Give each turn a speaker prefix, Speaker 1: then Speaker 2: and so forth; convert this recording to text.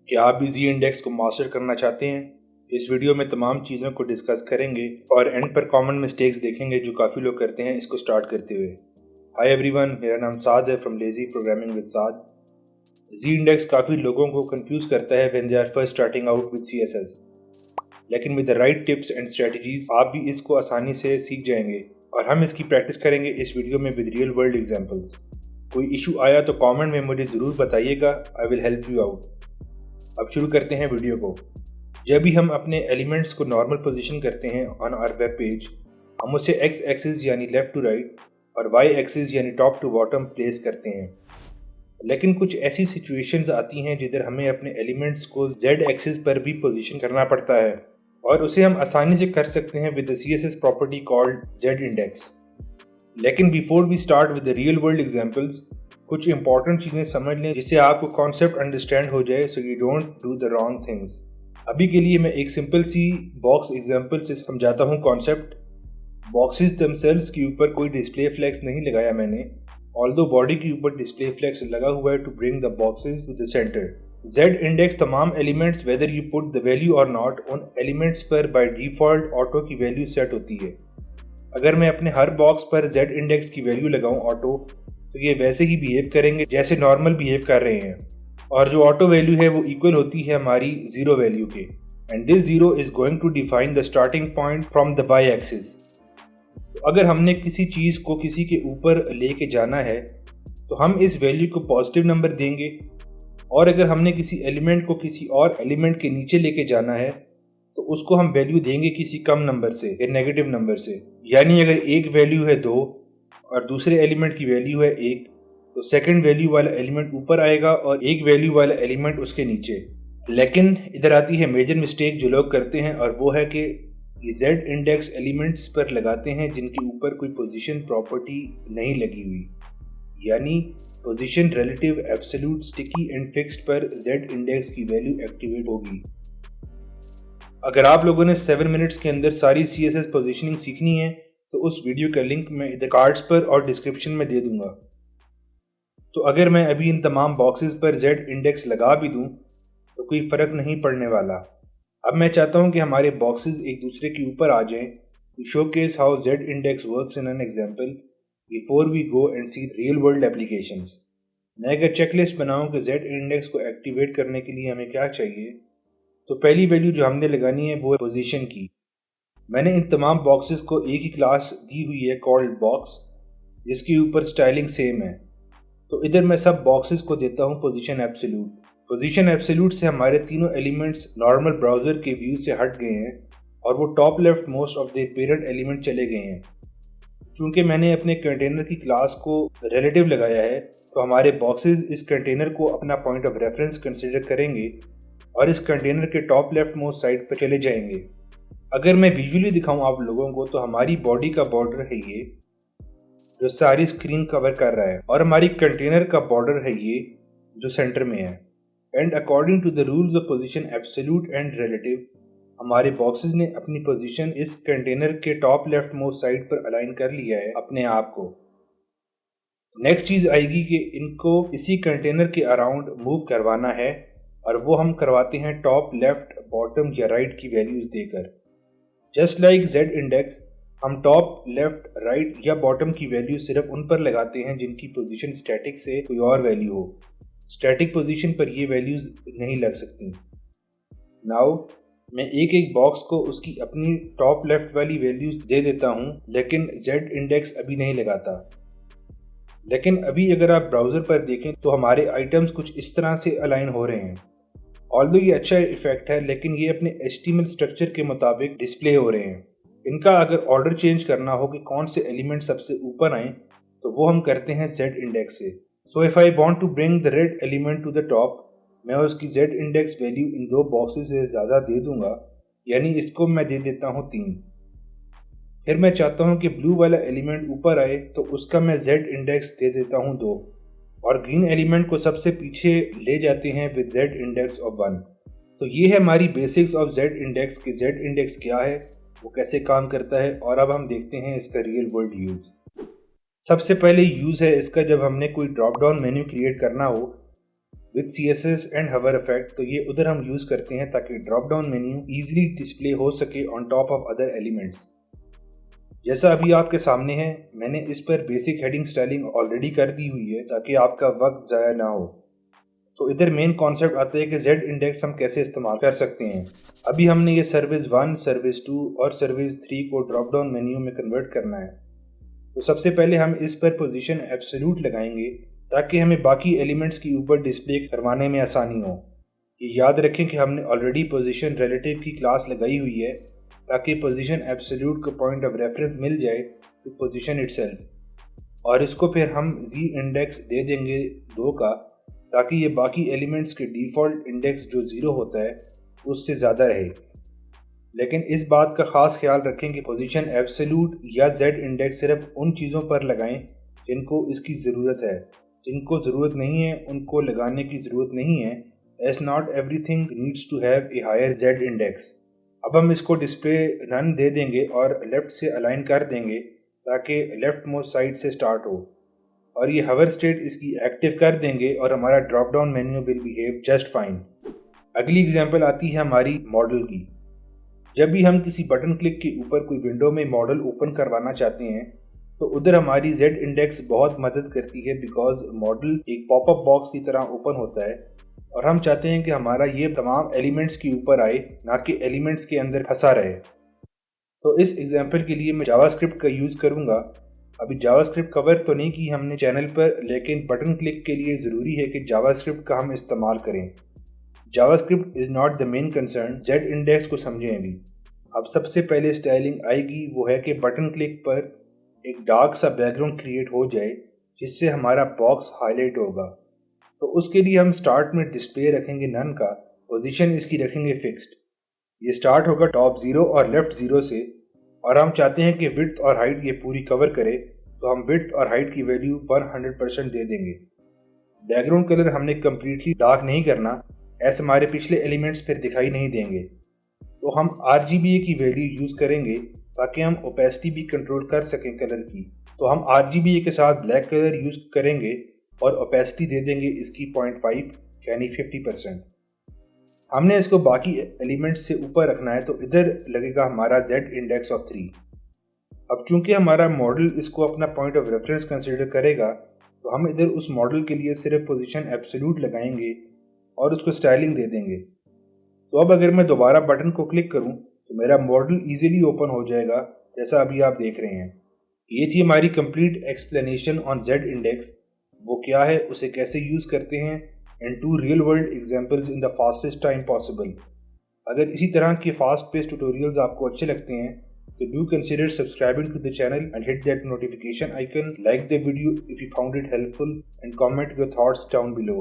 Speaker 1: क्या आप भी जी इंडेक्स को मास्टर करना चाहते हैं? इस वीडियो में तमाम चीज़ों को डिस्कस करेंगे और एंड पर कॉमन मिस्टेक्स देखेंगे जो काफ़ी लोग करते हैं इसको स्टार्ट करते हुए। हाय एवरीवन, मेरा नाम साद है from lazy programming with Saad. Z index काफ़ी लोगों को कंफ्यूज करता है when they are first starting out with CSS, लेकिन with the right tips and strategies आप भी इसको आसानी से सीख जाएंगे और हम इसकी प्रैक्टिस करेंगे इस वीडियो में विद रियल वर्ल्ड एग्जाम्पल्स। कोई इशू आया तो कॉमेंट में मुझे ज़रूर बताइएगा, I will help you out. अब शुरू करते हैं वीडियो को। जब भी हम अपने एलिमेंट्स को नॉर्मल पोजीशन करते हैं ऑन आवर वेब पेज, हम उसे एक्स एक्सिस यानी लेफ्ट टू राइट और वाई एक्सिस यानी टॉप टू बॉटम प्लेस करते हैं। लेकिन कुछ ऐसी सिचुएशंस आती हैं जिधर हमें अपने एलिमेंट्स को जेड एक्सिस पर भी पोजीशन करना पड़ता है और उसे हम आसानी से कर सकते हैं with the CSS property called Z index. लेकिन before we start with the real world examples, कुछ इंपॉर्टेंट चीज़ें समझ लें जिससे आपको कॉन्सेप्ट अंडरस्टैंड हो जाए so you don't do the wrong things. अभी के लिए मैं एक सिंपल सी बॉक्स एग्जांपल से समझाता हूँ कॉन्सेप्ट। बॉक्सेस दमसेल्व्स के ऊपर कोई डिस्प्ले फ्लैग्स नहीं लगाया मैंने, ऑल्दो बॉडी के ऊपर डिस्प्ले फ्लैग्स लगा हुआ है to bring the boxes to the centre. Z index तमाम elements whether you put the value और नॉट उन एलिमेंट्स पर बाय डिफॉल्ट ऑटो की वैल्यू सेट होती है। अगर मैं अपने हर बॉक्स पर जेड इंडेक्स की वैल्यू लगाऊं ऑटो, तो ये वैसे ही बिहेव करेंगे जैसे नॉर्मल बिहेव कर रहे हैं और जो ऑटो वैल्यू है वो इक्वल होती है हमारी जीरो वैल्यू के, and this zero is going to define the starting point from the y axis. तो अगर हमने किसी चीज़ को किसी के ऊपर लेके जाना है तो हम इस वैल्यू को पॉजिटिव नंबर देंगे, और अगर हमने किसी एलिमेंट को किसी और एलिमेंट के नीचे लेके जाना है तो उसको हम वैल्यू देंगे किसी कम नंबर से या नेगेटिव नंबर से। यानी अगर एक वैल्यू है 2 और दूसरे एलिमेंट की वैल्यू है 1, तो सेकंड वैल्यू वाला एलिमेंट ऊपर आएगा और एक वैल्यू वाला एलिमेंट उसके नीचे। लेकिन इधर आती है मेजर मिस्टेक जो लोग करते हैं, और वो है कि ये जेड इंडेक्स एलिमेंट्स पर लगाते हैं जिनके ऊपर कोई पोजीशन प्रॉपर्टी नहीं लगी हुई, यानी position relative absolute sticky and fixed पर जेड इंडेक्स की वैल्यू एक्टिवेट होगी। अगर आप लोगों ने 7 मिनट्स के अंदर सारी CSS पोजीशनिंग सीखनी है तो उस वीडियो का लिंक मैं इधर कार्ड्स पर और डिस्क्रिप्शन में दे दूंगा। तो अगर मैं अभी इन तमाम बॉक्सेस पर जेड इंडेक्स लगा भी दूं तो कोई फ़र्क नहीं पड़ने वाला। अब मैं चाहता हूं कि हमारे बॉक्सेस एक दूसरे के ऊपर आ जाएं to showcase how z index works in an example before we go and see real world applications. मैं अगर चेकलिस्ट बनाऊं कि जेड इंडेक्स को एक्टिवेट करने के लिए हमें क्या चाहिए, तो पहली वैल्यू जो हमने लगानी है वो है पोजीशन की। मैंने इन तमाम बॉक्सेस को एक ही क्लास दी हुई है कॉल्ड बॉक्स, जिसके ऊपर स्टाइलिंग सेम है। तो इधर मैं सब बॉक्सेस को देता हूँ पोजीशन एब्सोल्यूट। पोजीशन एब्सोल्यूट से हमारे तीनों एलिमेंट्स नॉर्मल ब्राउज़र के व्यू से हट गए हैं और वो top left most of their parent element चले गए हैं। चूँकि मैंने अपने कंटेनर की क्लास को रिलेटिव लगाया है, तो हमारे बॉक्सेस इस कंटेनर को अपना पॉइंट ऑफ रेफरेंस कंसिडर करेंगे और इस कंटेनर के टॉप लेफ्ट मोस्ट साइड पर चले जाएंगे। अगर मैं विजुअली दिखाऊं आप लोगों को, तो हमारी बॉडी का बॉर्डर है ये जो सारी स्क्रीन कवर कर रहा है, और हमारी कंटेनर का बॉर्डर है ये जो सेंटर में है। And according to the rules of position absolute and relative, हमारे बॉक्सेस ने अपनी पोजीशन इस कंटेनर के टॉप लेफ्ट मोस्ट साइड पर अलाइन कर लिया है अपने आप को। नेक्स्ट चीज़ आएगी कि इनको इसी कंटेनर के अराउंड मूव करवाना है, और वो हम करवाते हैं टॉप लेफ्ट बॉटम या राइट की वैल्यूज देकर। जस्ट लाइक जेड इंडेक्स, हम टॉप लेफ्ट राइट या बॉटम की वैल्यू सिर्फ उन पर लगाते हैं जिनकी पोजीशन स्टैटिक से कोई और वैल्यू हो। स्टैटिक पोजीशन पर ये वैल्यूज नहीं लग सकती। नाउ मैं एक एक बॉक्स को उसकी अपनी टॉप लेफ्ट वाली वैल्यूज दे देता हूँ, लेकिन जेड इंडेक्स अभी नहीं लगाता। लेकिन अभी अगर आप ब्राउज़र पर देखें तो हमारे आइटम्स कुछ इस तरह से अलाइन हो रहे हैं। ऑल्दो ये अच्छा इफेक्ट है, लेकिन ये अपने HTML स्ट्रक्चर के मुताबिक डिस्प्ले हो रहे हैं। इनका अगर ऑर्डर चेंज करना हो कि कौन से एलिमेंट सबसे ऊपर आएँ, तो वो हम करते हैं जेड इंडेक्स से। So if I want to bring the red element to the top, मैं उसकी जेड इंडेक्स वैल्यू इन दो बॉक्सेस से ज़्यादा दे दूंगा, यानी इसको मैं दे देता हूँ 3। फिर मैं चाहता हूँ कि ब्लू वाला एलिमेंट ऊपर आए, तो उसका मैं जेड इंडेक्स दे देता हूँ 2, और ग्रीन एलिमेंट को सबसे पीछे ले जाते हैं विद जेड इंडेक्स ऑफ 1। तो ये है हमारी बेसिक्स ऑफ जेड इंडेक्स कि जेड इंडेक्स क्या है, वो कैसे काम करता है, और अब हम देखते हैं इसका रियल वर्ल्ड यूज़। सबसे पहले यूज़ है इसका जब हमने कोई ड्रॉप डाउन मेन्यू क्रिएट करना हो विद CSS एंड हवर इफेक्ट, तो ये उधर हम यूज़ करते हैं ताकि drop down menu easily display हो सके on top of other elements. जैसा अभी आपके सामने है, मैंने इस पर बेसिक हेडिंग स्टाइलिंग ऑलरेडी कर दी हुई है ताकि आपका वक्त ज़ाया ना हो। तो इधर मेन कॉन्सेप्ट आता है कि Z इंडेक्स हम कैसे इस्तेमाल कर सकते हैं। अभी हमने ये सर्विस 1, सर्विस 2 और सर्विस 3 को ड्रॉप डाउन मेन्यू में कन्वर्ट करना है। तो सबसे पहले हम इस पर पोजीशन एब्सोल्यूट लगाएंगे ताकि हमें बाकी एलिमेंट्स के ऊपर डिस्प्ले करवाने में आसानी हो। ये याद रखें कि हमने ऑलरेडी पोजीशन रिलेटिव की क्लास लगाई हुई है ताकि पोजीशन एब्सोल्यूट को पॉइंट ऑफ रेफरेंस मिल जाए टू पोजीशन इटसेल्फ, और इसको फिर हम Z इंडेक्स दे देंगे 2 का ताकि ये बाकी एलिमेंट्स के डिफ़ॉल्ट इंडेक्स जो 0 होता है उससे ज़्यादा रहे। लेकिन इस बात का ख़ास ख्याल रखें कि पोजीशन एब्सोल्यूट या Z इंडेक्स सिर्फ उन चीज़ों पर लगाएं जिनको इसकी ज़रूरत है। जिनको ज़रूरत नहीं है उनको लगाने की ज़रूरत नहीं है, as not everything needs to have a higher Z index. अब हम इसको डिस्प्ले नन दे देंगे और लेफ़्ट से अलाइन कर देंगे ताकि लेफ़्ट मोस्ट साइड से स्टार्ट हो, और ये हवर स्टेट इसकी एक्टिव कर देंगे और हमारा drop down menu will behave just fine. अगली एग्जांपल आती है हमारी मॉडल की। जब भी हम किसी बटन क्लिक के ऊपर कोई विंडो में मॉडल ओपन करवाना चाहते हैं तो उधर हमारी Z इंडेक्स बहुत मदद करती है, बिकॉज मॉडल एक पॉपअप बॉक्स की तरह ओपन होता है और हम चाहते हैं कि हमारा ये तमाम एलिमेंट्स के ऊपर आए, ना कि एलिमेंट्स के अंदर फंसा रहे। तो इस एग्जांपल के लिए मैं जावास्क्रिप्ट का यूज़ करूँगा। अभी जावास्क्रिप्ट कवर तो नहीं की हमने चैनल पर, लेकिन बटन क्लिक के लिए ज़रूरी है कि जावास्क्रिप्ट का हम इस्तेमाल करें। JavaScript is not the main concern, Z index को समझें अभी। अब सबसे पहले स्टाइलिंग आएगी वो है कि बटन क्लिक पर एक डार्क सा बैकग्राउंड क्रिएट हो जाए जिससे हमारा बॉक्स हाईलाइट होगा। तो उसके लिए हम स्टार्ट में डिस्प्ले रखेंगे नन का, पोजीशन इसकी रखेंगे फिक्स्ड। ये स्टार्ट होगा टॉप 0 और लेफ्ट 0 से, और हम चाहते हैं कि विड्थ और हाइट ये पूरी कवर करे, तो हम विड्थ और हाइट की वैल्यू 100% दे देंगे। बैकग्राउंड कलर हमने कम्प्लीटली डार्क नहीं करना, ऐसे हमारे पिछले एलिमेंट्स फिर दिखाई नहीं देंगे। तो हम RGBA की वैल्यू यूज़ करेंगे ताकि हम ओपेसिटी भी कंट्रोल कर सकें कलर की। तो हम RGBA के साथ ब्लैक कलर यूज़ करेंगे और ओपेसिटी दे देंगे इसकी 0.5 यानी 50%। हमने इसको बाकी एलिमेंट्स से ऊपर रखना है, तो इधर लगेगा हमारा Z इंडेक्स ऑफ 3। अब चूंकि हमारा मॉडल इसको अपना पॉइंट ऑफ रेफरेंस कंसिडर करेगा, तो हम इधर उस मॉडल के लिए सिर्फ पोजीशन एब्सोल्यूट लगाएंगे और उसको स्टाइलिंग दे देंगे। तो अब अगर मैं दोबारा बटन को क्लिक करूं तो मेरा मॉडल इजीली ओपन हो जाएगा, जैसा अभी आप देख रहे हैं। ये थी हमारी complete explanation on Z index. वो क्या है, उसे कैसे यूज़ करते हैं, and 2 real world examples in the fastest time possible. अगर इसी तरह के फास्ट पेस ट्यूटोरियल्स आपको अच्छे लगते हैं तो do consider subscribing to the channel and hit that notification icon. Like the video if you found it helpful and comment your thoughts down below.